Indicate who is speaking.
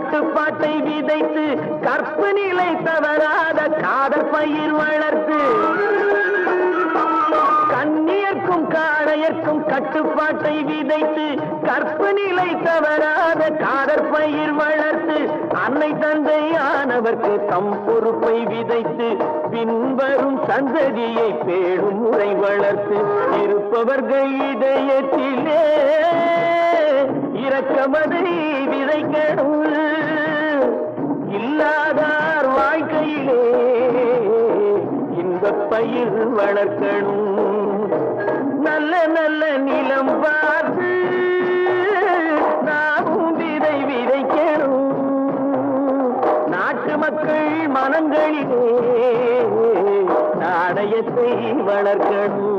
Speaker 1: கட்டுப்பாட்டை விதைத்து கற்பு நிலை தவறாத காதல் பயிர் வளர்த்து கண்ணியர்க்கும் காளையர்க்கும் கட்டுப்பாட்டை விதைத்து கற்பு நிலை தவறாத காதல் பயிர் வளர்த்து அன்னை தந்தையானவர்க்கு தம் பொறுப்பை விதைத்து பின்வரும் சந்ததியை பேடும் முறை வளர்த்து இருப்பவர்கள் இதயத்திலே இரக்கமதை விதைக்கணும் இல்லாதார் வாழ்க்கையிலே இன்பப் பயிர் வளர்க்கணும் நல்ல நல்ல நிலம் பார்த்து நாமும் விதை விதைக்கணும் நாட்டு மக்கள் மனங்களிலே நாணயத்தை வளர்க்கணும்